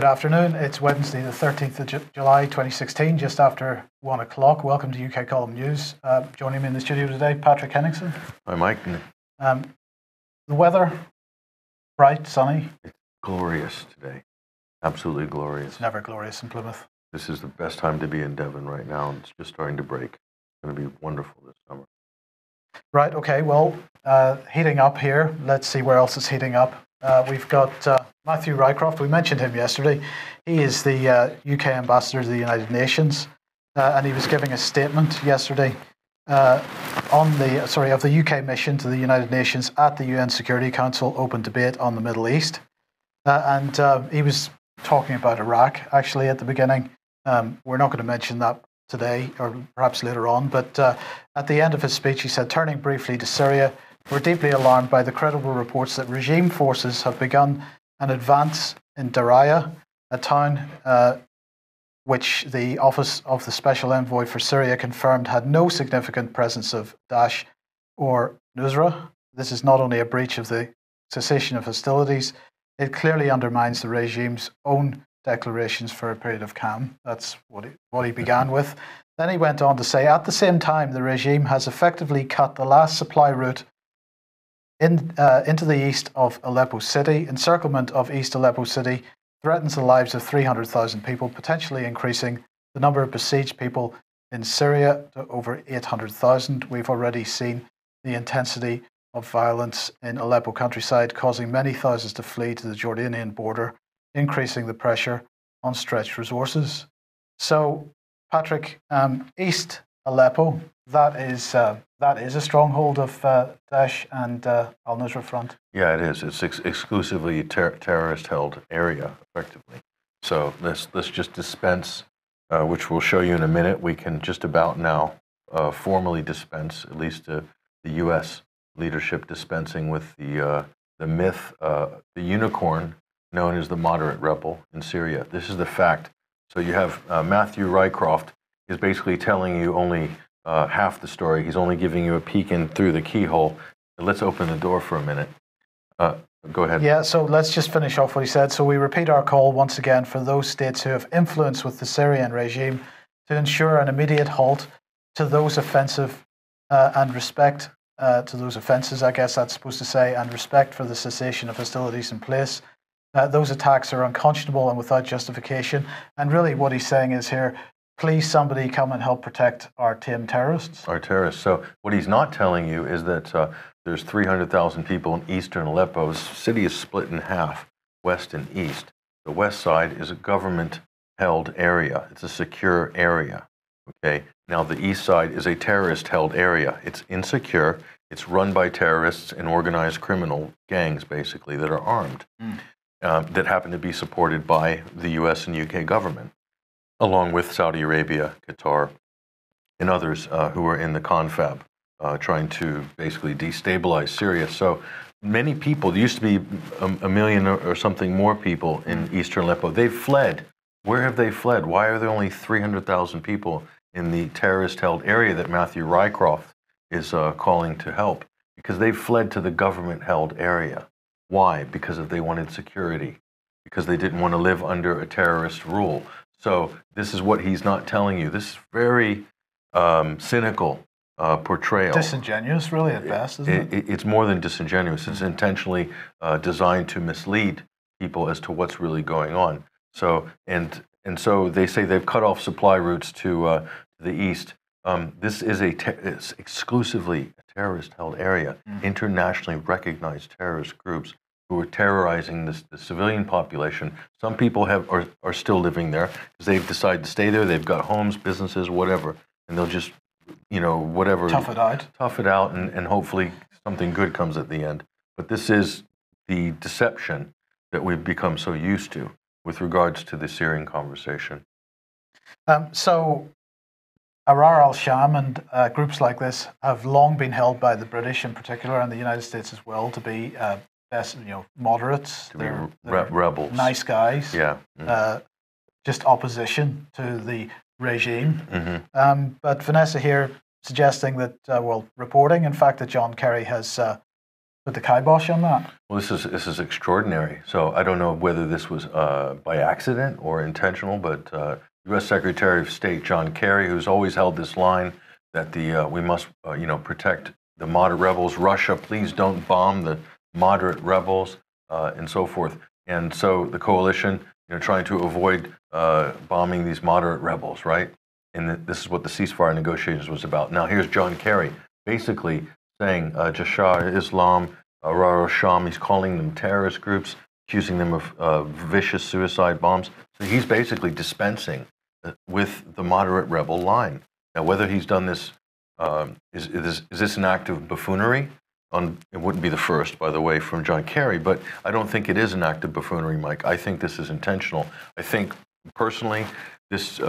Good afternoon. It's Wednesday, the 13th of July, 2016, just after 1 o'clock. Welcome to UK Column News. Joining me in the studio today, Patrick Henningsen. Hi, Mike. The weather, bright, sunny. It's glorious today. Absolutely glorious. It's never glorious in Plymouth. This is the best time to be in Devon right now. It's just starting to break. It's going to be wonderful this summer. Right, okay, well, heating up here. Let's see where else it's heating up. We've got Matthew Rycroft. We mentioned him yesterday. He is the UK Ambassador to the United Nations, and he was giving a statement yesterday of the UK mission to the United Nations at the UN Security Council Open Debate on the Middle East. And he was talking about Iraq, actually, at the beginning. We're not going to mention that today, or perhaps later on, but at the end of his speech, he said, turning briefly to Syria, we're deeply alarmed by the credible reports that regime forces have begun an advance in Daraya, a town which the Office of the Special Envoy for Syria confirmed had no significant presence of Daesh or Nusra. This is not only a breach of the cessation of hostilities, it clearly undermines the regime's own declarations for a period of calm. That's what he began with. Then he went on to say, at the same time, the regime has effectively cut the last supply route into the east of Aleppo city. Encirclement of East Aleppo city threatens the lives of 300,000 people, potentially increasing the number of besieged people in Syria to over 800,000. We've already seen the intensity of violence in Aleppo countryside, causing many thousands to flee to the Jordanian border, increasing the pressure on stretched resources. So, Patrick, East Aleppo, that is a stronghold of Daesh and al-Nusra Front. Yeah, it is. It's exclusively terrorist-held area, effectively. So let's just dispense, which we'll show you in a minute. We can just about now formally dispense, at least the U.S. leadership dispensing with the myth, the unicorn known as the moderate rebel in Syria. This is the fact. So you have Matthew Rycroft is basically telling you only half the story. He's only giving you a peek in through the keyhole. Let's open the door for a minute. Go ahead. Yeah, so let's just finish off what he said. So we repeat our call once again for those states who have influence with the Syrian regime to ensure an immediate halt to those offensive and respect to those offences, I guess that's supposed to say, and respect for the cessation of hostilities in place. Those attacks are unconscionable and without justification. And really what he's saying is here, please somebody come and help protect our tame terrorists. Our terrorists. So what he's not telling you is that there's 300,000 people in eastern Aleppo. The city is split in half, west and east. The west side is a government-held area. It's a secure area. Okay. Now the east side is a terrorist-held area. It's insecure. It's run by terrorists and organized criminal gangs, basically, that are armed. That happen to be supported by the US and UK government, along with Saudi Arabia, Qatar, and others who are in the confab, trying to basically destabilize Syria. So many people, there used to be a million or something more people in eastern Aleppo. They've fled. Where have they fled? Why are there only 300,000 people in the terrorist-held area that Matthew Rycroft is calling to help? Because they've fled to the government-held area. Why? Because they wanted security, because they didn't want to live under a terrorist rule. So this is what he's not telling you. This is very cynical portrayal. Disingenuous, really, at best, isn't it? It's more than disingenuous. It's intentionally designed to mislead people as to what's really going on. So and so they say they've cut off supply routes to the east. This is it's exclusively a terrorist-held area, internationally recognized terrorist groups who are terrorizing the civilian population. Some people are still living there because they've decided to stay there. They've got homes, businesses, whatever, and they'll just, whatever. Tough it out, and hopefully something good comes at the end. But this is the deception that we've become so used to with regards to the Syrian conversation. So Ahrar al-Sham and groups like this have long been held by the British in particular, and the United States as well, to be moderates. They're rebels, nice guys. Yeah, just opposition to the regime. But Vanessa here suggesting that, reporting, in fact, that John Kerry has put the kibosh on that? Well, this is extraordinary. So I don't know whether this was by accident or intentional, but U.S. Secretary of State John Kerry, who's always held this line that we must protect the moderate rebels. Russia, please don't bomb the moderate rebels, and so forth. And so the coalition, trying to avoid bombing these moderate rebels, right? And this is what the ceasefire negotiations was about. Now here's John Kerry, basically saying Jashar Islam, Ahrar al-Sham, he's calling them terrorist groups, accusing them of vicious suicide bombs. So he's basically dispensing with the moderate rebel line. Now, whether he's done this, is this an act of buffoonery? It wouldn't be the first, by the way, from John Kerry, but I don't think it is an act of buffoonery, Mike. I think this is intentional. I think, personally, this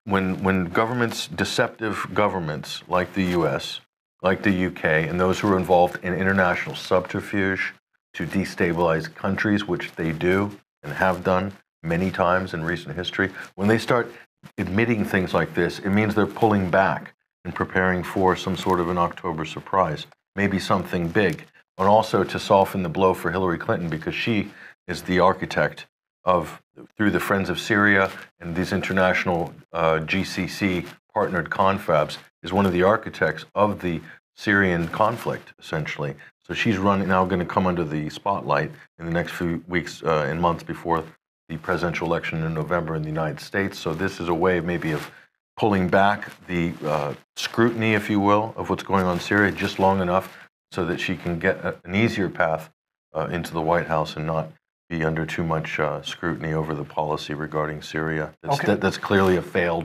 when governments, deceptive governments like the U.S., like the UK, and those who are involved in international subterfuge to destabilize countries, which they do and have done many times in recent history, when they start admitting things like this, it means they're pulling back and preparing for some sort of an October surprise, maybe something big, and also to soften the blow for Hillary Clinton, because she is the architect of, through the Friends of Syria and these international GCC partnered confabs, is one of the architects of the Syrian conflict, essentially. So she's now going to come under the spotlight in the next few weeks and months before the presidential election in November in the United States. So this is a way maybe of pulling back the scrutiny, if you will, of what's going on in Syria just long enough so that she can get an easier path into the White House and not be under too much scrutiny over the policy regarding Syria. That's clearly a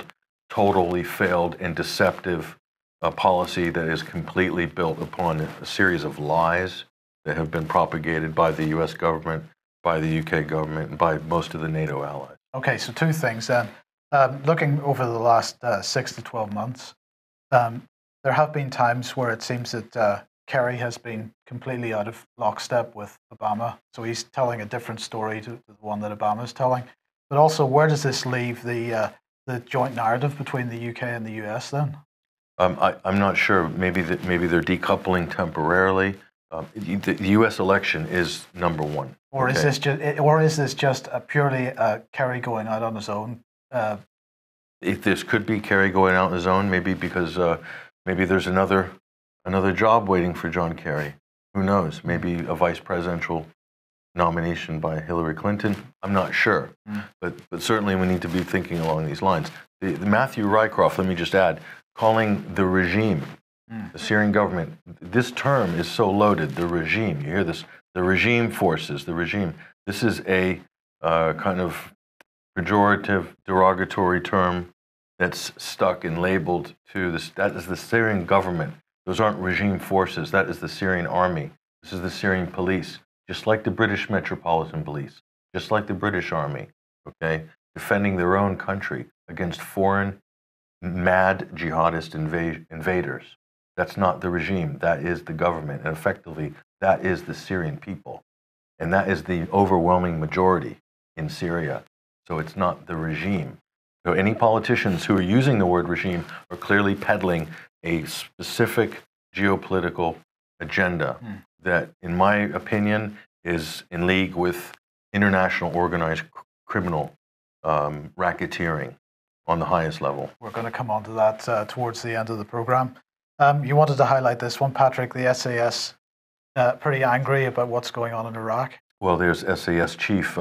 totally failed and deceptive policy that is completely built upon a series of lies that have been propagated by the U.S. government, by the UK government, and by most of the NATO allies. Okay, so two things then. Looking over the last 6 to 12 months, there have been times where it seems that Kerry has been completely out of lockstep with Obama. So he's telling a different story to the one that Obama is telling. But also, where does this leave the joint narrative between the UK and the US then? I'm not sure. Maybe they're decoupling temporarily. The U.S. election is number one. Or is this just a purely Kerry going out on his own? If this could be Kerry going out on his own, maybe because maybe there's another job waiting for John Kerry. Who knows? Maybe a vice presidential nomination by Hillary Clinton. I'm not sure, but certainly we need to be thinking along these lines. The Matthew Rycroft, let me just add, calling the regime, the Syrian government, this term is so loaded, the regime. You hear this, the regime forces, the regime. This is a kind of pejorative, derogatory term that's stuck and labeled to this. That is the Syrian government. Those aren't regime forces. That is the Syrian army. This is the Syrian police, just like the British Metropolitan Police, just like the British Army, okay, defending their own country against foreign mad jihadist invaders. That's not the regime. That is the government. And effectively, that is the Syrian people. And that is the overwhelming majority in Syria. So it's not the regime. So any politicians who are using the word regime are clearly peddling a specific geopolitical agenda that, in my opinion, is in league with international organized criminal racketeering on the highest level. We're going to come on to that towards the end of the program. You wanted to highlight this one, Patrick, the SAS, pretty angry about what's going on in Iraq. Well, there's SAS chief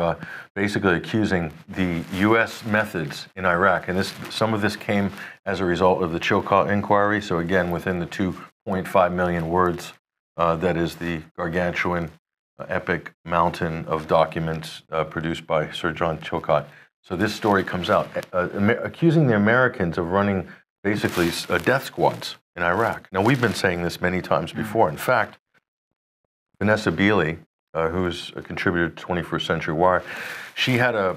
basically accusing the U.S. methods in Iraq, and some of this came as a result of the Chilcot inquiry. So again, within the 2.5 million words, that is the gargantuan, epic mountain of documents produced by Sir John Chilcot. So this story comes out accusing the Americans of running basically death squads in Iraq. Now, we've been saying this many times before. In fact, Vanessa Beeley, who's a contributor to 21st Century Wire, she had a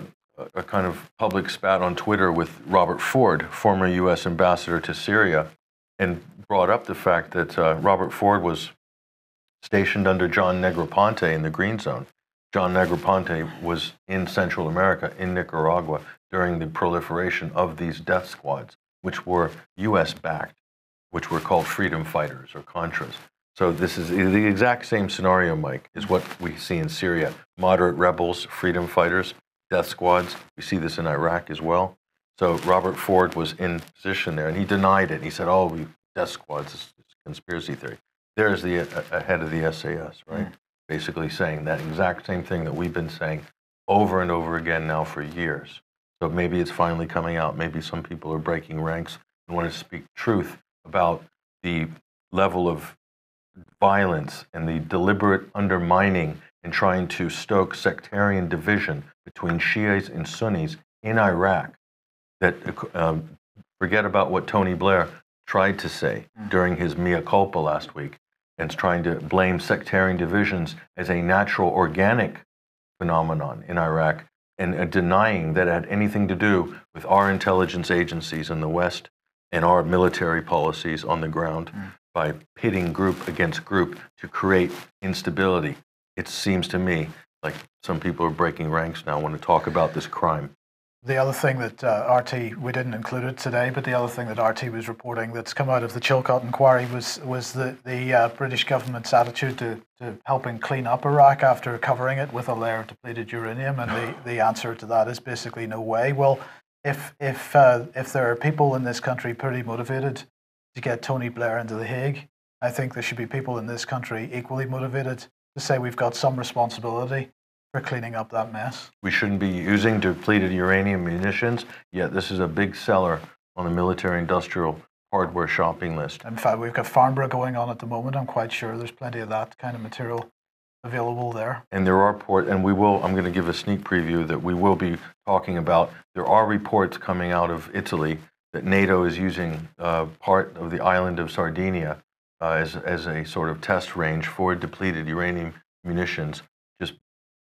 kind of public spat on Twitter with Robert Ford, former U.S. ambassador to Syria, and brought up the fact that Robert Ford was stationed under John Negroponte in the Green Zone. John Negroponte was in Central America, in Nicaragua, during the proliferation of these death squads, which were U.S.-backed, which were called freedom fighters or Contras. So this is the exact same scenario, Mike, is what we see in Syria. Moderate rebels, freedom fighters, death squads. We see this in Iraq as well. So Robert Ford was in position there, and he denied it. He said, "Oh, death squads, it's conspiracy theory." There's the head of the SAS, right? Basically saying that exact same thing that we've been saying over and over again now for years. So maybe it's finally coming out. Maybe some people are breaking ranks and want to speak truth about the level of violence and the deliberate undermining and trying to stoke sectarian division between Shias and Sunnis in Iraq. That forget about what Tony Blair tried to say during his mea culpa last week, and trying to blame sectarian divisions as a natural, organic phenomenon in Iraq, and denying that it had anything to do with our intelligence agencies in the West and our military policies on the ground by pitting group against group to create instability. It seems to me like some people are breaking ranks now when to talk about this crime. The other thing that RT, we didn't include it today, but the other thing that RT was reporting that's come out of the Chilcot inquiry was the British government's attitude to helping clean up Iraq after covering it with a layer of depleted uranium, and the answer to that is basically no way. Well, if there are people in this country pretty motivated to get Tony Blair into the Hague, I think there should be people in this country equally motivated to say we've got some responsibility for cleaning up that mess. We shouldn't be using depleted uranium munitions, yet this is a big seller on the military-industrial hardware shopping list. In fact, we've got Farnborough going on at the moment. I'm quite sure there's plenty of that kind of material available there. And there are I'm going to give a sneak preview that we will be talking about. There are reports coming out of Italy that NATO is using part of the island of Sardinia as a sort of test range for depleted uranium munitions, just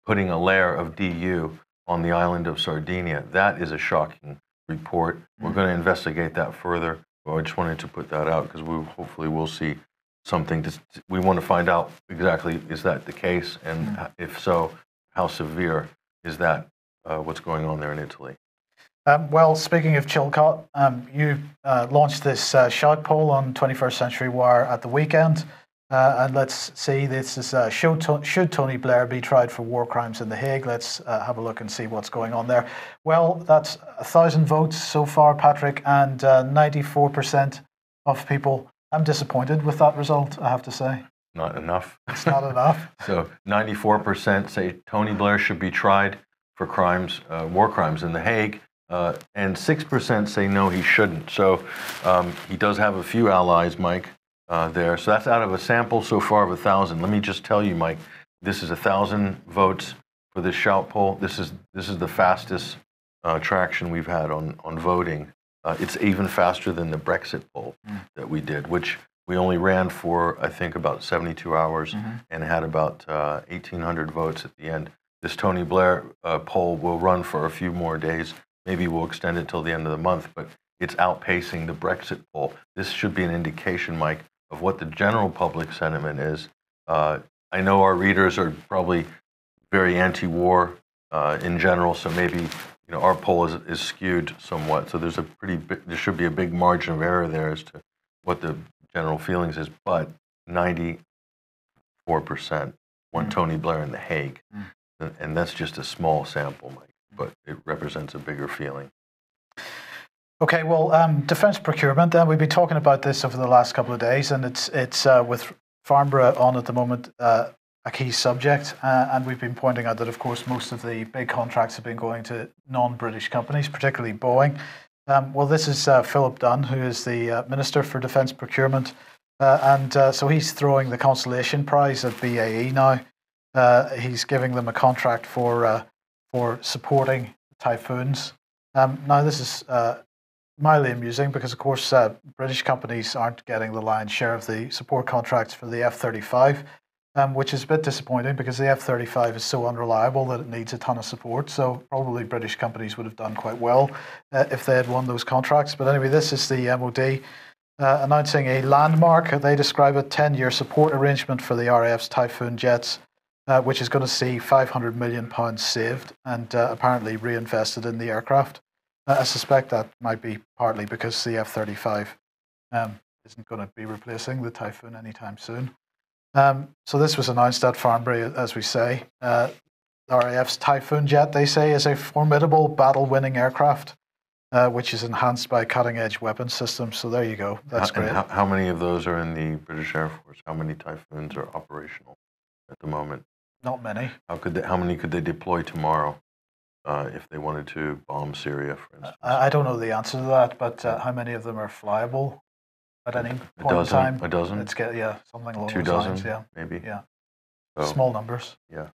putting a layer of DU on the island of Sardinia. That is a shocking report. We're going to investigate that further. Well, I just wanted to put that out because hopefully we'll see something. We want to find out exactly, is that the case? And if so, how severe is that, what's going on there in Italy? Well, speaking of Chilcot, you launched this shout poll on 21st Century Wire at the weekend. And let's see, this is should Tony Blair be tried for war crimes in The Hague? Let's have a look and see what's going on there. Well, that's 1,000 votes so far, Patrick, and 94% of people. I'm disappointed with that result, I have to say. Not enough. It's not enough. So 94% say Tony Blair should be tried for crimes, war crimes in The Hague, and 6% say no, he shouldn't. So he does have a few allies, Mike. There. So that's out of a sample so far of 1,000. Let me just tell you, Mike, this is 1,000 votes for this shout poll. This is the fastest traction we've had on voting. It's even faster than the Brexit poll that we did, which we only ran for, I think, about 72 hours and had about 1,800 votes at the end. This Tony Blair poll will run for a few more days. Maybe we'll extend it till the end of the month, but it's outpacing the Brexit poll. This should be an indication, Mike, of what the general public sentiment is. I know our readers are probably very anti-war in general, so maybe our poll is skewed somewhat. So there should be a big margin of error there as to what the general feelings is. But 94% want Tony Blair in The Hague, and that's just a small sample, Mike. But it represents a bigger feeling. Okay, well, defence procurement, then we've been talking about this over the last couple of days, and it's with Farnborough on at the moment a key subject, and we've been pointing out that, of course, most of the big contracts have been going to non-British companies, particularly Boeing. Well, this is Philip Dunn, who is the Minister for Defence Procurement, and so he's throwing the consolation prize at BAE now. He's giving them a contract for supporting Typhoons. Now, this is mildly amusing because, of course, British companies aren't getting the lion's share of the support contracts for the F-35, which is a bit disappointing because the F-35 is so unreliable that it needs a ton of support. So probably British companies would have done quite well if they had won those contracts. But anyway, this is the MOD announcing a landmark. They describe a 10-year support arrangement for the RAF's Typhoon jets, which is going to see £500 million saved and apparently reinvested in the aircraft. I suspect that might be partly because the F-35 isn't going to be replacing the Typhoon anytime soon. So this was announced at Farnbury, as we say. RAF's Typhoon jet, they say, is a formidable battle-winning aircraft, which is enhanced by cutting-edge weapon systems. So there you go. That's great. How many of those are in the British Air Force? How many Typhoons are operational at the moment? Not many. How many could they deploy tomorrow if they wanted to bomb Syria, for instance? I don't know the answer to that, but how many of them are flyable at any point in time? A dozen? Something along those lines. Yeah, maybe. Yeah, so, small numbers. Yeah.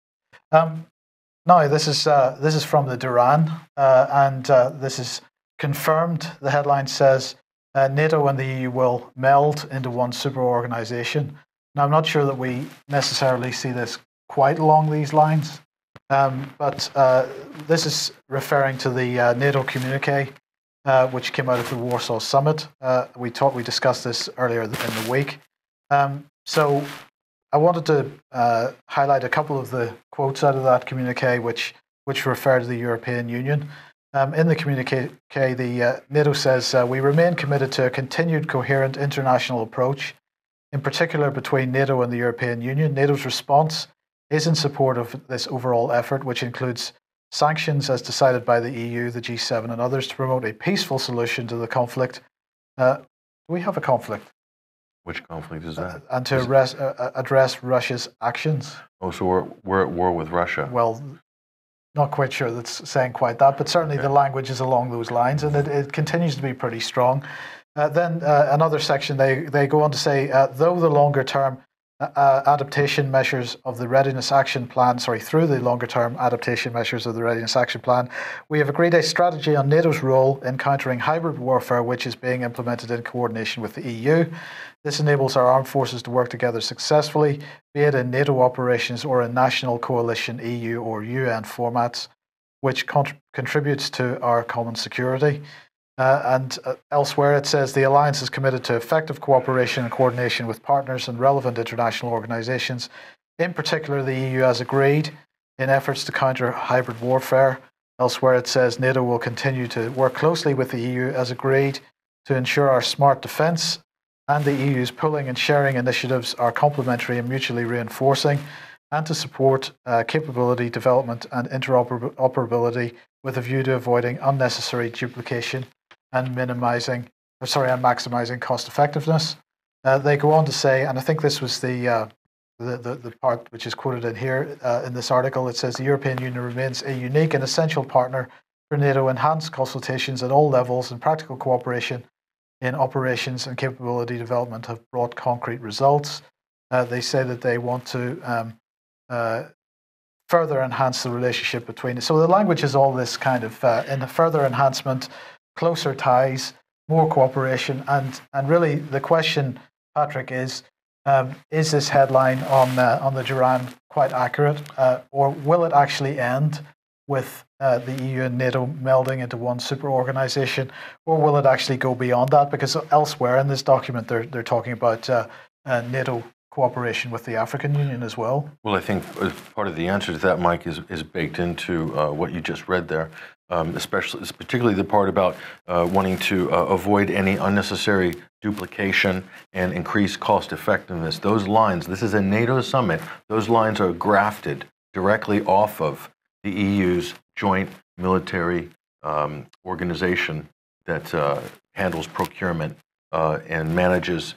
Now this is from the Duran, and this is confirmed. The headline says NATO and the EU will meld into one super organisation. Now I'm not sure that we necessarily see this quite along these lines, but this is referring to the NATO communique, which came out of the Warsaw Summit. We discussed this earlier in the week. So I wanted to highlight a couple of the quotes out of that communique, which refer to the European Union. In the communique, the NATO says, we remain committed to a continued coherent international approach, in particular between NATO and the European Union. NATO's response is in support of this overall effort, which includes sanctions as decided by the EU, the G7 and others to promote a peaceful solution to the conflict. Do we have a conflict? Which conflict is that? And to address Russia's actions. Oh, so we're at war with Russia. Well, not quite sure that's saying quite that, but certainly the language is along those lines, and it continues to be pretty strong. Then another section, they go on to say, though the longer-term adaptation measures of the Readiness Action Plan, through the longer-term adaptation measures of the Readiness Action Plan, we have agreed a strategy on NATO's role in countering hybrid warfare, which is being implemented in coordination with the EU. This enables our armed forces to work together successfully, be it in NATO operations or in national coalition, EU or UN formats, which contributes to our common security. And elsewhere it says the alliance is committed to effective cooperation and coordination with partners and relevant international organizations. In particular, the EU has agreed in efforts to counter hybrid warfare. Elsewhere it says NATO will continue to work closely with the EU as agreed to ensure our smart defence and the EU's pooling and sharing initiatives are complementary and mutually reinforcing, and to support capability development and interoperability with a view to avoiding unnecessary duplication and maximizing cost effectiveness. They go on to say, and I think this was the part which is quoted in here in this article. It says the European Union remains a unique and essential partner for NATO. Enhanced consultations at all levels and practical cooperation in operations and capability development have brought concrete results. They say that they want to further enhance the relationship between. So the language is all this kind of in a further enhancement, closer ties, more cooperation, and really the question, Patrick, is this headline on the Duran quite accurate, or will it actually end with the EU and NATO melding into one super organisation, or will it actually go beyond that? Because elsewhere in this document, they're talking about NATO cooperation with the African Union as well. Well, I think part of the answer to that, Mike, is baked into what you just read there, particularly the part about wanting to avoid any unnecessary duplication and increase cost effectiveness. Those lines, this is a NATO summit, those lines are grafted directly off of the EU's joint military organization that handles procurement and manages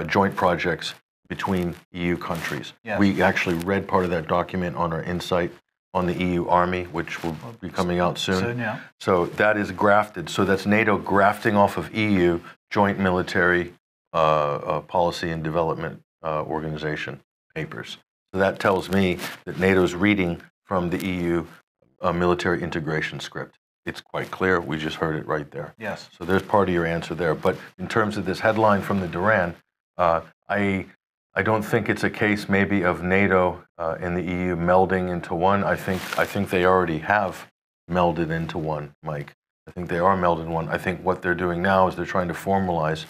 joint projects between EU countries. Yeah. We actually read part of that document on our Insight on the EU Army, which will be coming out soon. Yeah. So that is grafted. So that's NATO grafting off of EU joint military policy and development organization papers. So that tells me that NATO's reading from the EU military integration script. It's quite clear. We just heard it right there. Yes. So there's part of your answer there. But in terms of this headline from the Duran, I don't think it's a case maybe of NATO and the EU melding into one. I think they already have melded into one, Mike. I think they are melded in one. I think what they're doing now is they're trying to formalize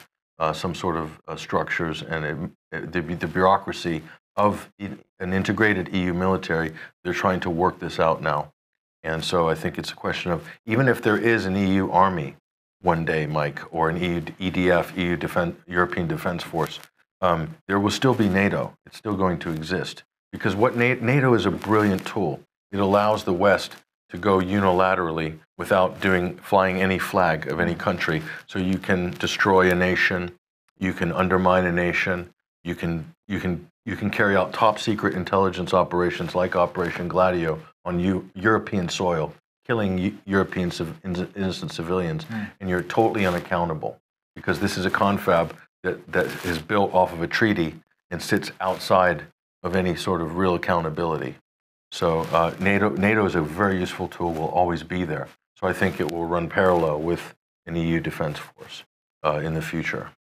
some sort of structures and the bureaucracy of an integrated EU military. They're trying to work this out now. And so I think it's a question of, even if there is an EU army one day, Mike, or an EU EDF, European Defense Force, there will still be NATO. It's still going to exist. Because what NATO is a brilliant tool. It allows the West to go unilaterally without flying any flag of any country. So you can destroy a nation, you can undermine a nation, you can carry out top secret intelligence operations like Operation Gladio on European soil, killing European innocent civilians, and you're totally unaccountable because this is a confab that is built off of a treaty and sits outside of any sort of real accountability. So NATO is a very useful tool, will always be there. So I think it will run parallel with an EU defense force in the future.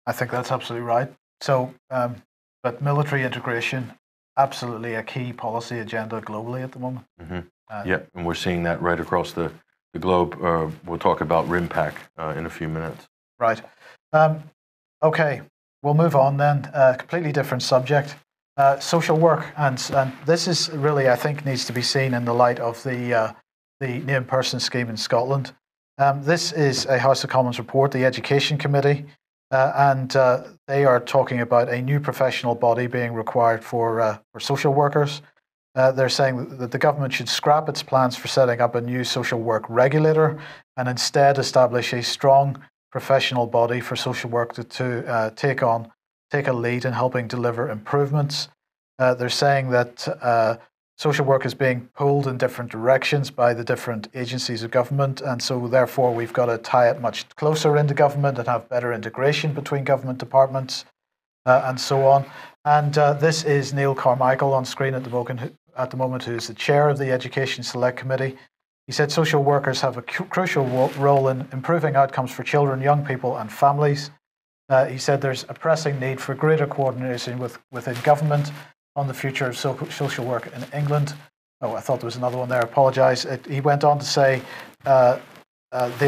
I think that's absolutely right. So, but military integration, absolutely a key policy agenda globally at the moment. Yeah, and we're seeing that right across the globe. We'll talk about RIMPAC in a few minutes. Right. Okay, we'll move on then. Completely different subject. Social work, and this is really, I think, needs to be seen in the light of the named person scheme in Scotland. This is a House of Commons report, the Education Committee, and they are talking about a new professional body being required for social workers. They're saying that the government should scrap its plans for setting up a new social work regulator and instead establish a strong professional body for social work to take a lead in helping deliver improvements. They're saying that social work is being pulled in different directions by the different agencies of government, and so therefore we've got to tie it much closer into government and have better integration between government departments and so on. And this is Neil Carmichael on screen at the moment, who is the chair of the Education Select Committee. He said social workers have a crucial role in improving outcomes for children, young people and families. He said there's a pressing need for greater coordination within government on the future of social work in England. Oh, I thought there was another one there. I apologise. He went on to say the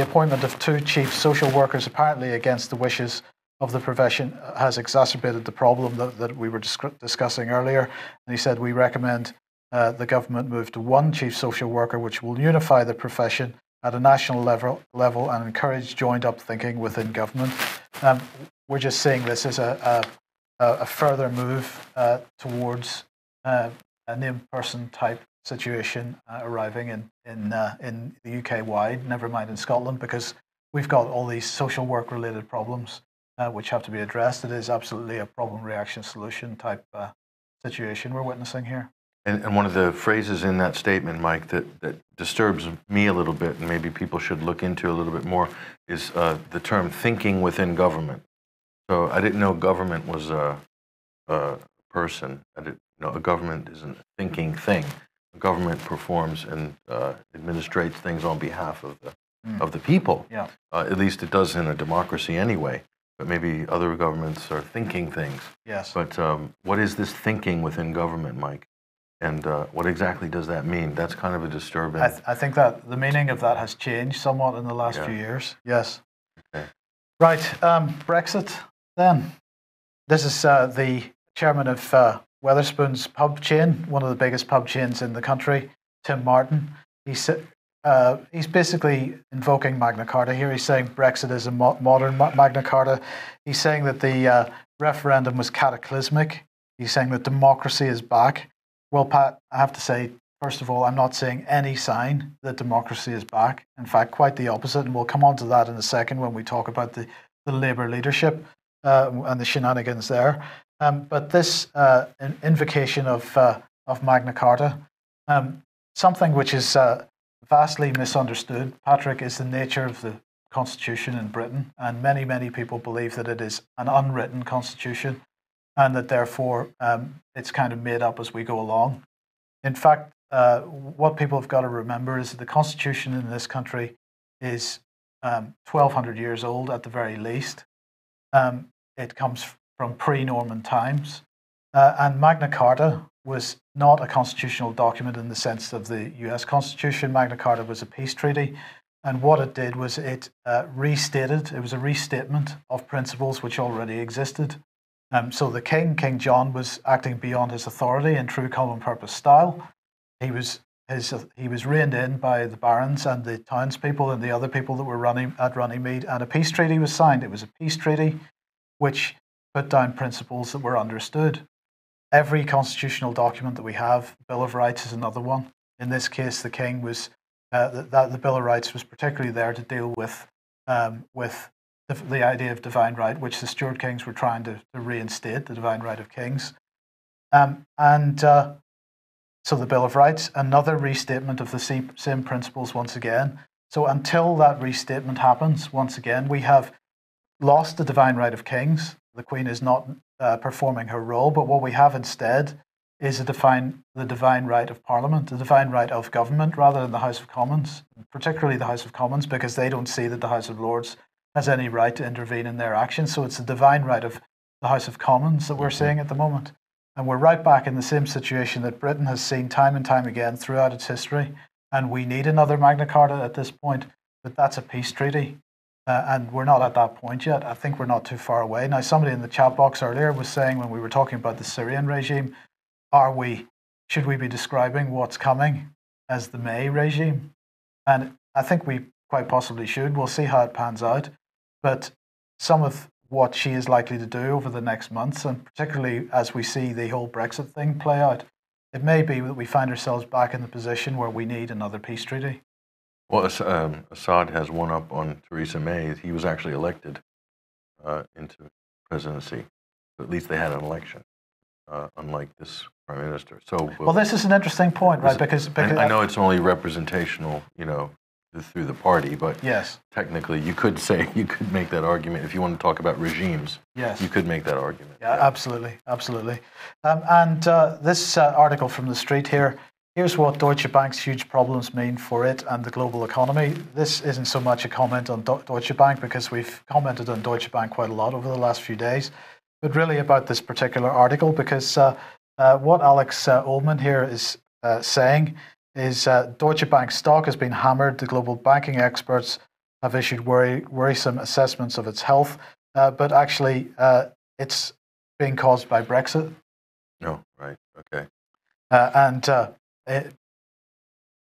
appointment of 2 chief social workers, apparently against the wishes of the profession, has exacerbated the problem that we were discussing earlier. And he said we recommend the government move to 1 chief social worker, which will unify the profession at a national level and encourage joined-up thinking within government. We're just seeing this as a further move towards a named person type situation arriving in the UK wide, never mind in Scotland, because we've got all these social work related problems which have to be addressed. It is absolutely a problem reaction solution type situation we're witnessing here. And one of the phrases in that statement, Mike, that disturbs me a little bit, and maybe people should look into a little bit more, is the term thinking within government. So I didn't know government was a person. I didn't know a government isn't a thinking thing. A government performs and administrates things on behalf of the people. Yeah. At least it does in a democracy anyway. But maybe other governments are thinking things. Yes. But what is this thinking within government, Mike? And what exactly does that mean? That's kind of a disturbing. I think that the meaning of that has changed somewhat in the last few years. Yes. Okay. Right. Brexit then. This is the chairman of Wetherspoon's pub chain, one of the biggest pub chains in the country, Tim Martin. He's basically invoking Magna Carta here. He's saying Brexit is a modern Magna Carta. He's saying that the referendum was cataclysmic. He's saying that democracy is back. Well, Pat, I have to say, first of all, I'm not seeing any sign that democracy is back. In fact, quite the opposite, and we'll come on to that in a second when we talk about the Labour leadership and the shenanigans there. But this invocation of Magna Carta, something which is vastly misunderstood, Patrick, is the nature of the constitution in Britain, and many, many people believe that it is an unwritten constitution, and that therefore it's kind of made up as we go along. In fact, what people have got to remember is that the constitution in this country is 1,200 years old at the very least. It comes from pre-Norman times, and Magna Carta was not a constitutional document in the sense of the US Constitution. Magna Carta was a peace treaty, and what it did was it restated, it was a restatement of principles which already existed. So the King John, was acting beyond his authority in true common purpose style. He was reined in by the barons and the townspeople and the other people that were running at Runnymede, and a peace treaty was signed. It was a peace treaty which put down principles that were understood. Every constitutional document that we have, Bill of Rights is another one. In this case, the King was, the Bill of Rights was particularly there to deal with the idea of divine right, which the Stuart Kings were trying to reinstate, the divine right of kings. So the Bill of Rights, another restatement of the same principles once again. So until that restatement happens, once again, we have lost the divine right of kings. The Queen is not performing her role, but what we have instead is the divine right of Parliament, the divine right of government, rather than the House of Commons, particularly the House of Commons, because they don't see that the House of Lords has any right to intervene in their actions. So it's the divine right of the House of Commons that we're seeing at the moment. And we're right back in the same situation that Britain has seen time and time again throughout its history. And we need another Magna Carta at this point, but that's a peace treaty. And we're not at that point yet. I think we're not too far away. Now, somebody in the chat box earlier was saying, when we were talking about the Syrian regime, should we be describing what's coming as the May regime? And I think we quite possibly should. We'll see how it pans out. But some of what she is likely to do over the next months, and particularly as we see the whole Brexit thing play out, it may be that we find ourselves back in the position where we need another peace treaty. Well, Assad has one up on Theresa May. He was actually elected into presidency. At least they had an election, unlike this prime minister. So, well, this is an interesting point, right? Because I know it's only representational, through the party, but yes, technically you could make that argument if you want to talk about regimes. Yes, you could make that argument. Yeah. Absolutely. This article from the street here. Here's what Deutsche Bank's huge problems mean for it and the global economy. This isn't so much a comment on Deutsche Bank, because we've commented on Deutsche Bank quite a lot over the last few days, but really about this particular article, because what Alex Ullman here is saying is Deutsche Bank stock has been hammered. The global banking experts have issued worrisome assessments of its health, but actually it's being caused by Brexit. No, right, okay.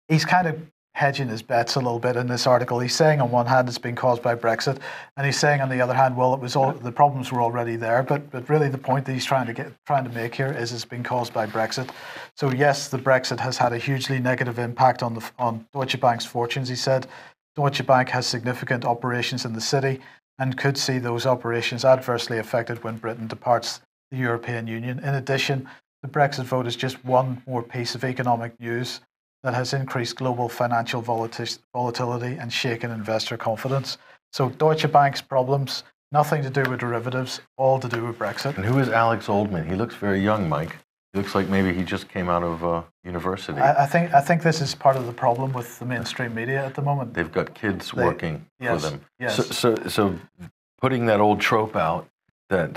He's kind of hedging his bets a little bit in this article. He's saying on one hand it's been caused by Brexit, and he's saying on the other hand, well, the problems were already there. But really the point that he's trying to make here is it's been caused by Brexit. So yes, the Brexit has had a hugely negative impact on Deutsche Bank's fortunes. He said Deutsche Bank has significant operations in the city and could see those operations adversely affected when Britain departs the European Union. In addition, the Brexit vote is just one more piece of economic news that has increased global financial volatility and shaken investor confidence. So Deutsche Bank's problems, nothing to do with derivatives, all to do with Brexit. And who is Alex Oldman? He looks very young, Mike. He looks like maybe he just came out of university. I think this is part of the problem with the mainstream media at the moment. They've got kids working for them. Yes. So putting that old trope out that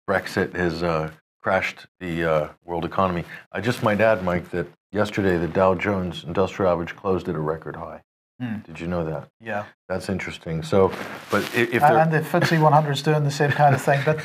Brexit has crashed the world economy. I just might add, Mike, that yesterday the Dow Jones Industrial Average closed at a record high. Did you know that? Yeah. That's interesting. So, but if and the FTSE 100 is doing the same kind of thing. But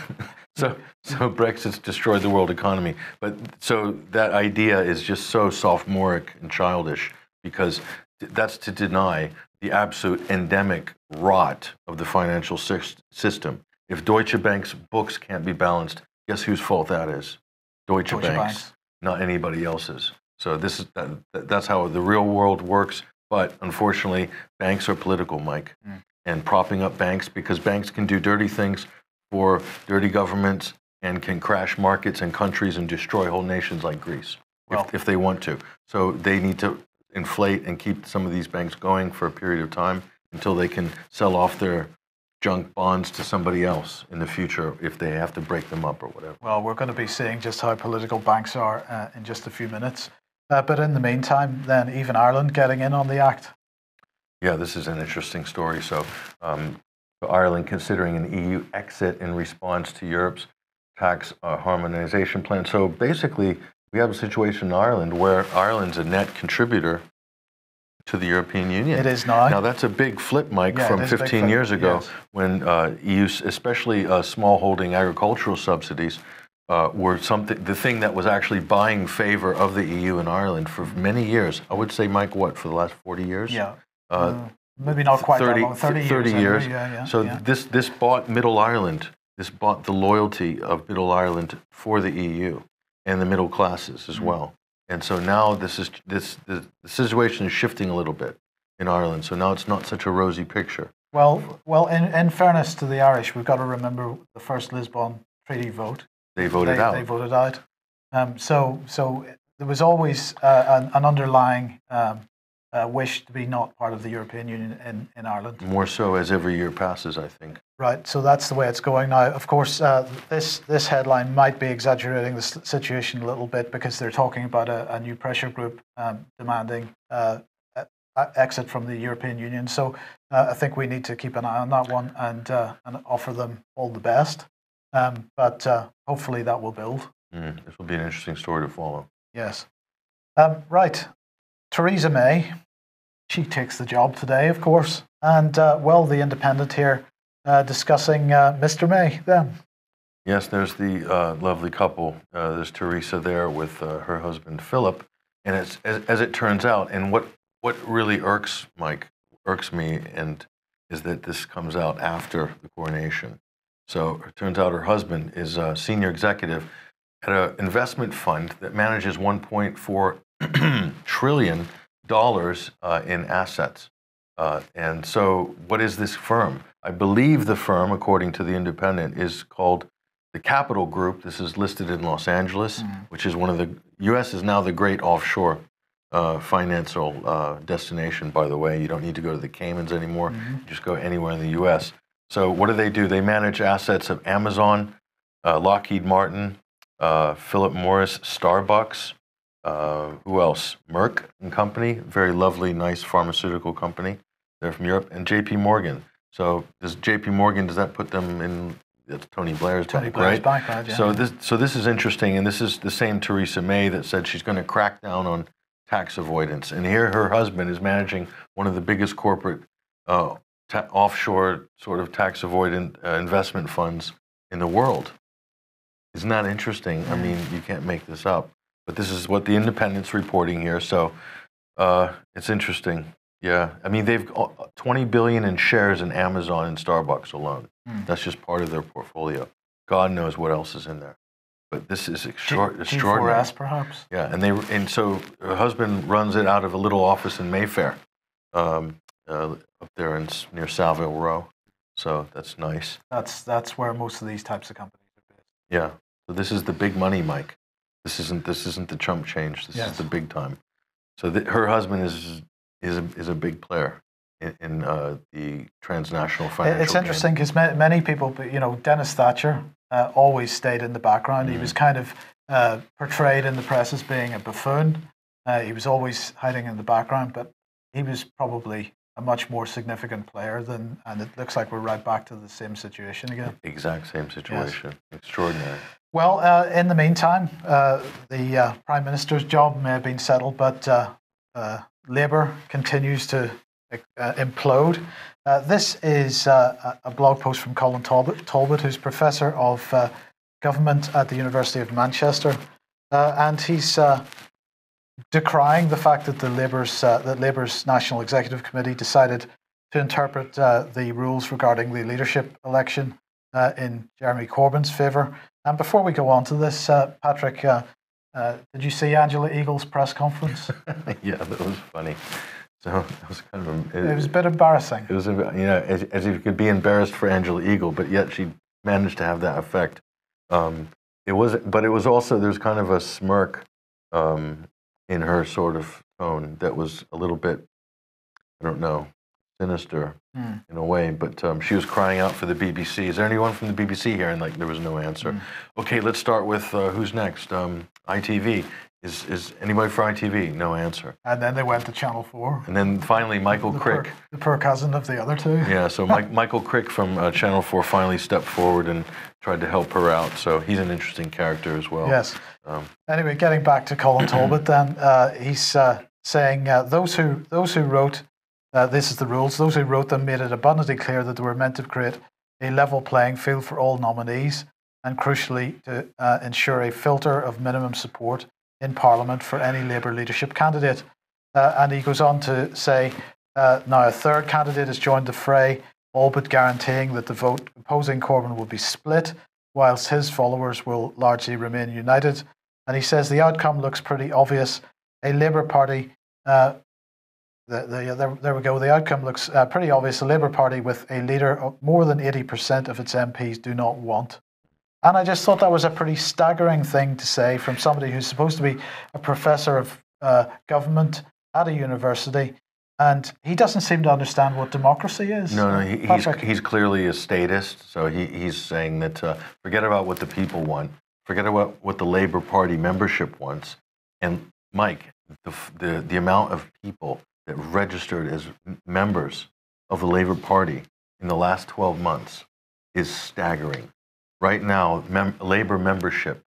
so Brexit's destroyed the world economy. But so that idea is just so sophomoric and childish, because that's to deny the absolute endemic rot of the financial system. If Deutsche Bank's books can't be balanced, guess whose fault that is? Deutsche Bank's, not anybody else's. So that's how the real world works. But unfortunately, banks are political, Mike, and propping up banks, because banks can do dirty things for dirty governments and can crash markets and countries and destroy whole nations like Greece, if they want to. So they need to inflate and keep some of these banks going for a period of time until they can sell off their junk bonds to somebody else in the future if they have to break them up or whatever. Well, we're going to be seeing just how political banks are in just a few minutes. But in the meantime, then even Ireland getting in on the act. Yeah, this is an interesting story. So Ireland considering an EU exit in response to Europe's tax harmonization plan. So basically, we have a situation in Ireland where Ireland's a net contributor to the European Union. It is now. Now, that's a big flip, Mike, from 15 years ago, when EU, especially small-holding agricultural subsidies, were the thing that was actually buying favor of the EU in Ireland for many years. I would say, Mike, for the last 40 years? Yeah. Maybe not quite 30, that long, 30 years. Yeah. So this bought Middle Ireland this bought the loyalty of Middle Ireland for the EU and the middle classes as well. And so now the situation is shifting a little bit in Ireland. So now it's not such a rosy picture. Well, in fairness to the Irish, we've got to remember the first Lisbon Treaty vote. They voted out. They voted out. So there was always an underlying wish to be not part of the European Union in Ireland. More so as every year passes, I think. Right, so that's the way it's going now. Of course, this headline might be exaggerating the situation a little bit because they're talking about a new pressure group demanding exit from the European Union. So I think we need to keep an eye on that one and offer them all the best. But hopefully that will build. This will be an interesting story to follow. Yes. Right. Theresa May, she takes the job today, of course. And, the Independent here discussing Mr. May then. Yes, there's the lovely couple. There's Theresa there with her husband, Philip. And it's, as it turns out, and what really irks me, and is that this comes out after the coronation. So it turns out her husband is a senior executive at an investment fund that manages $1.4 trillion in assets. And so what is this firm? I believe the firm, according to the Independent, is called the Capital Group. This is listed in Los Angeles, which is one of the U.S. is now the great offshore financial destination, by the way. You don't need to go to the Caymans anymore. You just go anywhere in the U.S. So what do? They manage assets of Amazon, Lockheed Martin, Philip Morris, Starbucks, who else? Merck and Company, very lovely, nice pharmaceutical company. They're from Europe, and J.P. Morgan. So does J.P. Morgan, does that put them in? It's Tony Blair's bank, right? Yeah. So this is interesting, and this is the same Theresa May that said she's going to crack down on tax avoidance. And here her husband is managing one of the biggest corporate offshore sort of tax avoidant investment funds in the world. Isn't that interesting? I mean, you can't make this up. But this is what the Independent's reporting here. So it's interesting. Yeah. I mean, they've $20 billion in shares in Amazon and Starbucks alone. That's just part of their portfolio. God knows what else is in there. But this is extraordinary. G4S, perhaps? Yeah. And so her husband runs it out of a little office in Mayfair, up there near Savile Row. So that's nice. That's where most of these types of companies are based. Yeah. So this is the big money, Mike. This isn't the chump change. This is the big time. So her husband is a big player in the transnational financial. It's interesting because many people, Dennis Thatcher always stayed in the background. He was kind of portrayed in the press as being a buffoon. He was always hiding in the background, but he was probably a much more significant player and it looks like we're right back to the same situation again. Exact same situation. Yes. Extraordinary. Well, in the meantime, the Prime Minister's job may have been settled, but Labour continues to implode. This is a blog post from Colin Talbot, who's Professor of Government at the University of Manchester, and he's decrying the fact that Labour's National Executive Committee decided to interpret the rules regarding the leadership election in Jeremy Corbyn's favour. And before we go on to this, Patrick, did you see Angela Eagle's press conference? Yeah, that was funny. So it was kind of it was a bit embarrassing. It was, as if you could be embarrassed for Angela Eagle, but yet she managed to have that effect. It was also, there's kind of a smirk in her sort of tone that was a little bit, I don't know, sinister in a way, but she was crying out for the BBC. Is there anyone from the BBC here? And there was no answer. Okay, let's start with who's next? ITV. Is anybody for ITV? No answer. And then they went to Channel 4. And then finally Michael Crick. The poor cousin of the other two. Yeah, so Michael Crick from Channel 4 finally stepped forward and tried to help her out. So he's an interesting character as well. Yes. Anyway, getting back to Colin Talbot then, he's saying those who wrote, this is the rules, those who wrote them made it abundantly clear that they were meant to create a level playing field for all nominees and crucially to ensure a filter of minimum support in Parliament for any Labour leadership candidate. And he goes on to say, now a third candidate has joined the fray all but guaranteeing that the vote opposing Corbyn will be split, whilst his followers will largely remain united. And he says the outcome looks pretty obvious. A Labour Party, there we go, the outcome looks pretty obvious. A Labour Party with a leader of more than 80% of its MPs do not want. And I just thought that was a pretty staggering thing to say from somebody who's supposed to be a professor of government at a university. And he doesn't seem to understand what democracy is. No, he's clearly a statist. So he's saying that forget about what the people want, forget about what the Labour Party membership wants. And Mike, the amount of people that registered as members of the Labour Party in the last 12 months is staggering. Right now, Labour membership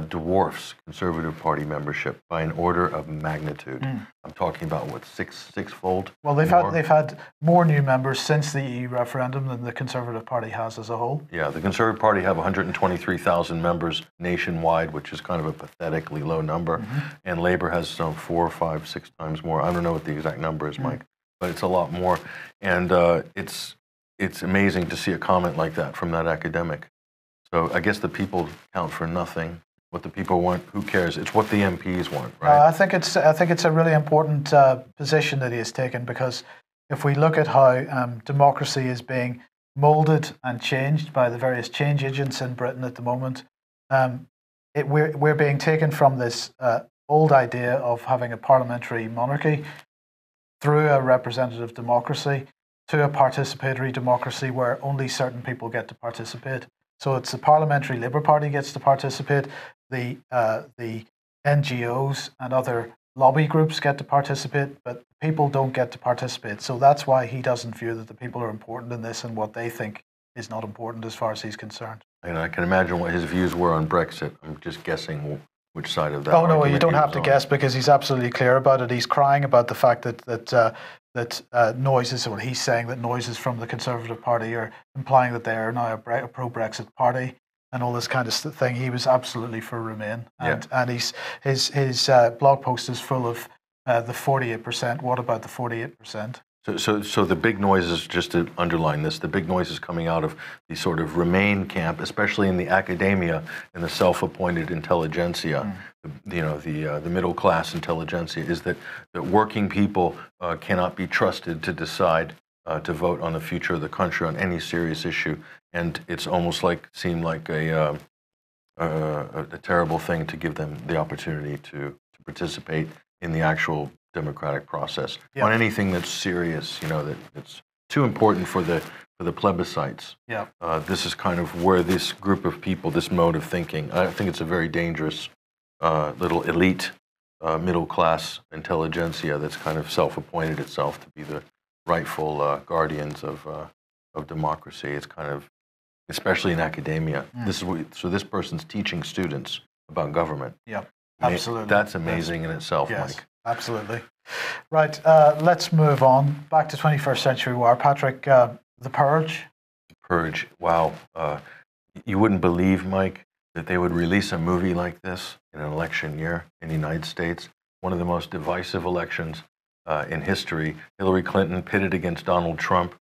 dwarfs Conservative Party membership by an order of magnitude. I'm talking about what, sixfold? Well, they've had more new members since the EU referendum than the Conservative Party has as a whole. Yeah, the Conservative Party have 123,000 members nationwide, which is kind of a pathetically low number, and Labour has some 4, 5, 6 times more. I don't know what the exact number is, Mike, but it's a lot more, and it's amazing to see a comment like that from that academic. So I guess the people count for nothing. What the people want, who cares? It's what the MPs want, right? I think it's a really important position that he has taken, because if we look at how democracy is being moulded and changed by the various change agents in Britain at the moment, we're being taken from this old idea of having a parliamentary monarchy through a representative democracy to a participatory democracy where only certain people get to participate. So it's the Parliamentary Labour Party gets to participate, the NGOs and other lobby groups get to participate, but people don't get to participate. So that's why he doesn't view that the people are important in this, and what they think is not important as far as he's concerned. And I can imagine what his views were on Brexit. I'm just guessing which side of that. Oh no, you don't have to guess, because he's absolutely clear about it. He's crying about the fact that noises, or he's saying that noises from the Conservative Party are implying that they are now a pro-Brexit party and all this kind of thing. He was absolutely for Remain, and his blog post is full of the 48%. What about the 48%? So the big noises, just to underline this, the big noises coming out of the sort of Remain camp, especially in the academia and the self-appointed intelligentsia, the middle class intelligentsia, is that working people cannot be trusted to decide to vote on the future of the country on any serious issue, and it's almost seemed like a terrible thing to give them the opportunity to participate in the actual democratic process on anything that's serious, that it's too important for the plebiscites. This is kind of where this group of people, this mode of thinking, I think it's a very dangerous little elite middle class intelligentsia that's kind of self-appointed itself to be the rightful guardians of democracy. It's kind of, especially in academia. So this person's teaching students about government. Absolutely. That's amazing in itself, yes, Mike. Absolutely. Right, let's move on. Back to 21st century war. Patrick, The Purge. The Purge, wow. You wouldn't believe, Mike, that they would release a movie like this in an election year in the United States. One of the most divisive elections in history. Hillary Clinton pitted against Donald Trump.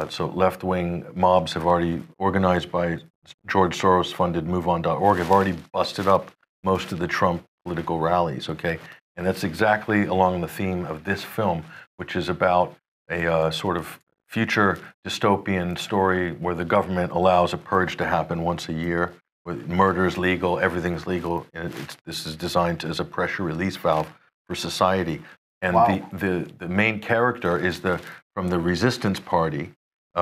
So left-wing mobs have already, organized by George Soros-funded MoveOn.org, have already busted up most of the Trump political rallies, okay? And that's exactly along the theme of this film, which is about a sort of future dystopian story where the government allows a purge to happen once a year, where murder is legal, everything's legal, and this is designed as a pressure release valve for society. And the main character is from the Resistance Party,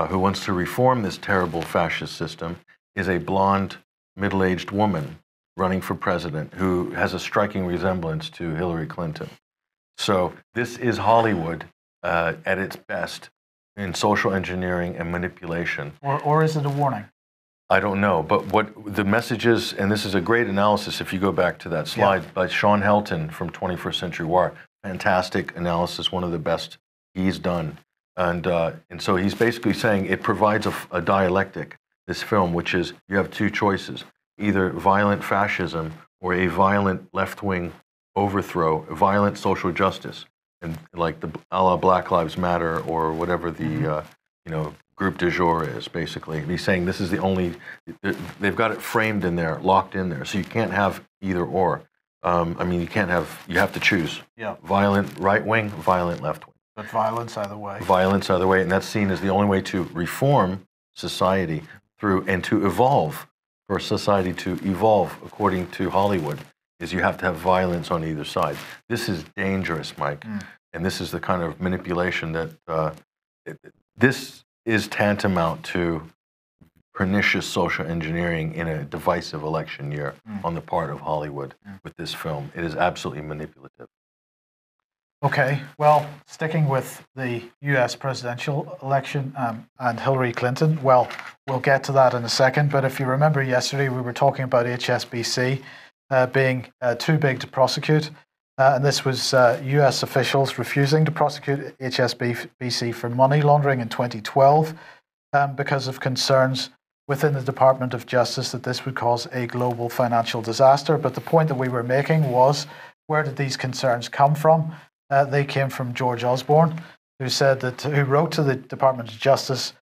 who wants to reform this terrible fascist system, is a blonde, middle-aged woman running for president who has a striking resemblance to Hillary Clinton. So this is Hollywood at its best in social engineering and manipulation. Or is it a warning? I don't know, but what the message is, and this is a great analysis if you go back to that slide by Sean Helton from 21st Century War. Fantastic analysis, one of the best he's done. And so he's basically saying it provides a dialectic, this film, which is you have two choices. Either violent fascism or a violent left-wing overthrow, violent social justice, and like a la Black Lives Matter or whatever the group du jour is, basically. He's saying this is the only, they've got it framed in there, locked in there, so you can't have either or. You have to choose. Yeah. Violent right wing, violent left wing. But violence either way. Violence either way, and that's seen as the only way to reform society and to evolve, for society to evolve according to Hollywood, is you have to have violence on either side. This is dangerous, Mike, and this is the kind of manipulation that, this is tantamount to pernicious social engineering in a divisive election year on the part of Hollywood with this film. It is absolutely manipulative. Okay, well, sticking with the US presidential election and Hillary Clinton, well, we'll get to that in a second, but if you remember yesterday, we were talking about HSBC being too big to prosecute, and this was US officials refusing to prosecute HSBC for money laundering in 2012 because of concerns within the Department of Justice that this would cause a global financial disaster. But the point that we were making was, where did these concerns come from? They came from George Osborne, who wrote to the Department of Justice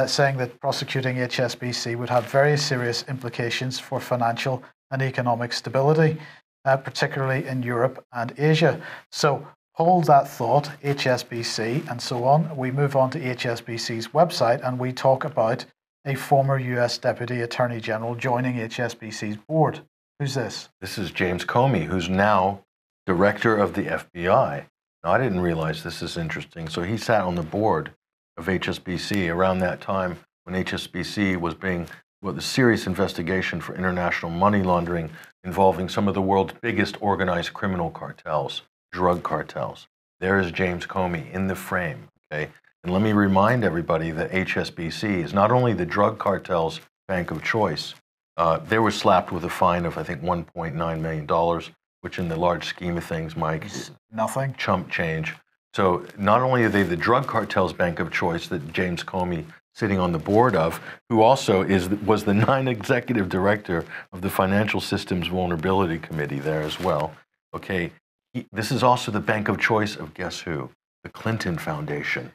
saying that prosecuting HSBC would have very serious implications for financial and economic stability, particularly in Europe and Asia. So hold that thought, HSBC and so on. We move on to HSBC's website and we talk about a former US Deputy Attorney General joining HSBC's board. Who's this? This is James Comey, who's now director of the FBI. Now, I didn't realize this is interesting. So he sat on the board of HSBC around that time when HSBC was being, the serious investigation for international money laundering involving some of the world's biggest organized criminal cartels, drug cartels. There is James Comey in the frame, okay? And let me remind everybody that HSBC is not only the drug cartel's bank of choice, they were slapped with a fine of, I think, $1.9 million, which in the large scheme of things, Mike, is nothing. Chump change. So not only are they the drug cartel's bank of choice that James Comey sitting on the board of, who also was the non-executive director of the Financial Systems Vulnerability Committee there as well. Okay, this is also the bank of choice of guess who? The Clinton Foundation.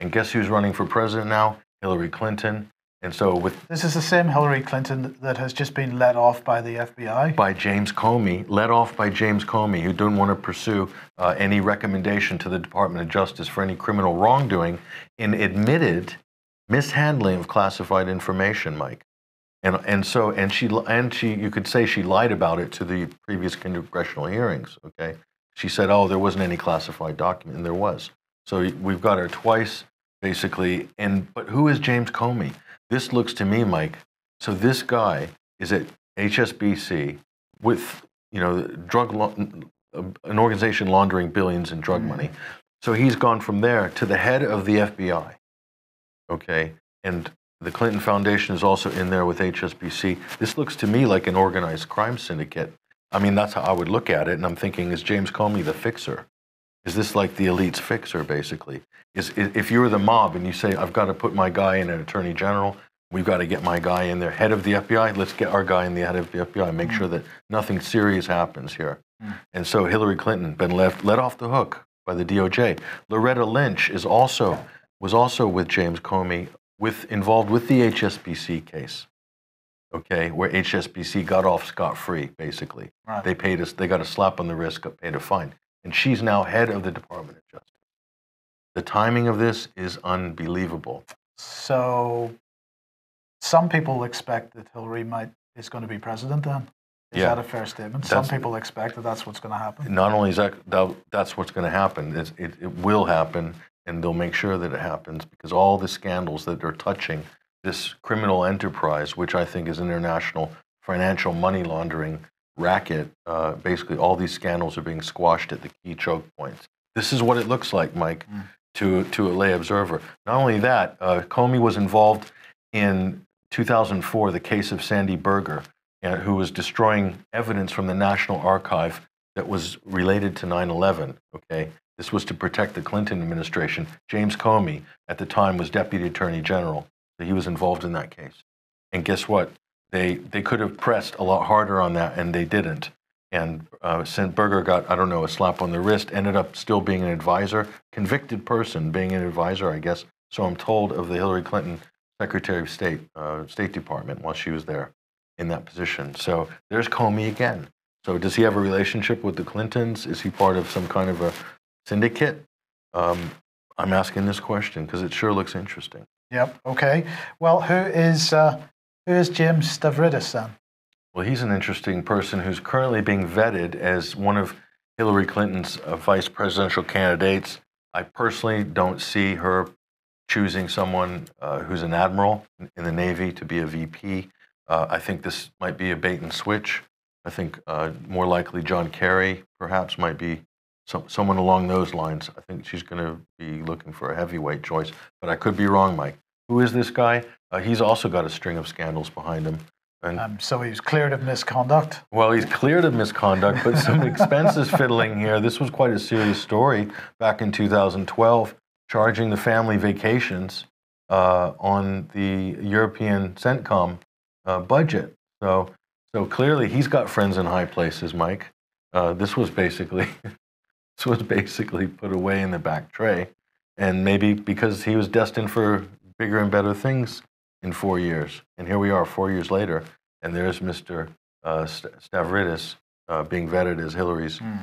And guess who's running for president now? Hillary Clinton. And so this is the same Hillary Clinton that has just been let off by the FBI? By James Comey, let off by James Comey, who didn't want to pursue any recommendation to the Department of Justice for any criminal wrongdoing in admitted mishandling of classified information, Mike. And she you could say she lied about it to the previous congressional hearings, okay? She said, oh, there wasn't any classified document, and there was. So we've got her twice, basically. But who is James Comey? This looks to me, Mike, so this guy is at HSBC with, an organization laundering billions in drug money. So he's gone from there to the head of the FBI, okay? And the Clinton Foundation is also in there with HSBC. This looks to me like an organized crime syndicate. I mean, that's how I would look at it, and I'm thinking, is James Comey the fixer? Is this like the elite's fixer, basically? If you're the mob and you say, I've got to put my guy in an attorney general, we've got to get my guy in there, head of the FBI, let's get our guy in the head of the FBI, make sure that nothing serious happens here. And so Hillary Clinton been let off the hook by the DOJ. Loretta Lynch was also with James Comey, involved with the HSBC case, okay, where HSBC got off scot-free, basically. Right. They got a slap on the wrist, got paid a fine. And she's now head of the Department of Justice. The timing of this is unbelievable. So some people expect that Hillary is going to be president then? Is that a fair statement? Some people expect that that's what's going to happen? Not only is that's what's going to happen, it will happen, and they'll make sure that it happens, because all the scandals that are touching this criminal enterprise, which I think is international financial money laundering racket, basically all these scandals are being squashed at the key choke points. This is what it looks like, Mike, to a lay observer. Not only that, Comey was involved in 2004, the case of Sandy Berger, who was destroying evidence from the National Archive that was related to 9/11, okay? This was to protect the Clinton administration. James Comey, at the time, was Deputy Attorney General, so he was involved in that case. And guess what? They could have pressed a lot harder on that, and they didn't. And Berger got, I don't know, a slap on the wrist, ended up still being an advisor, convicted person being an advisor, I guess, so I'm told, of the Hillary Clinton Secretary of State, State Department, while she was there in that position. So there's Comey again. So does he have a relationship with the Clintons? Is he part of some kind of a syndicate? I'm asking this question because it sure looks interesting. Yep. Okay. Well, who is James Stavridis then? Well, he's an interesting person who's currently being vetted as one of Hillary Clinton's vice presidential candidates. I personally don't see her choosing someone who's an admiral in the Navy to be a VP. I think this might be a bait and switch. I think more likely John Kerry perhaps might be someone along those lines. I think she's going to be looking for a heavyweight choice, but I could be wrong, Mike. Who is this guy? He's also got a string of scandals behind him. And so he's cleared of misconduct? Well, he's cleared of misconduct, but some expenses fiddling here. This was quite a serious story back in 2012, charging the family vacations on the European CENTCOM budget. So clearly he's got friends in high places, Mike. This was basically put away in the back tray, and maybe because he was destined for bigger and better things in 4 years. And here we are 4 years later, and there's Mr. Stavridis being vetted as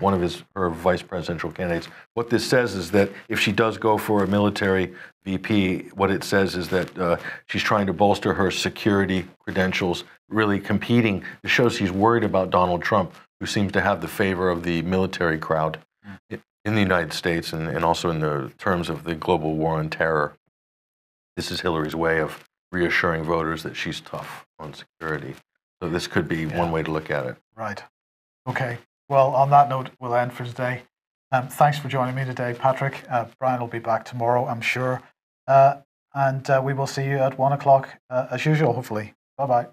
one of her vice presidential candidates. What this says is that if she does go for a military VP, what it says is that she's trying to bolster her security credentials, really competing. It shows she's worried about Donald Trump, who seems to have the favor of the military crowd in the United States and also in the terms of the global war on terror. This is Hillary's way of reassuring voters that she's tough on security. So this could be one way to look at it. Right. Okay. Well, on that note, we'll end for today. Thanks for joining me today, Patrick. Brian will be back tomorrow, I'm sure. And we will see you at 1 o'clock as usual, hopefully. Bye-bye.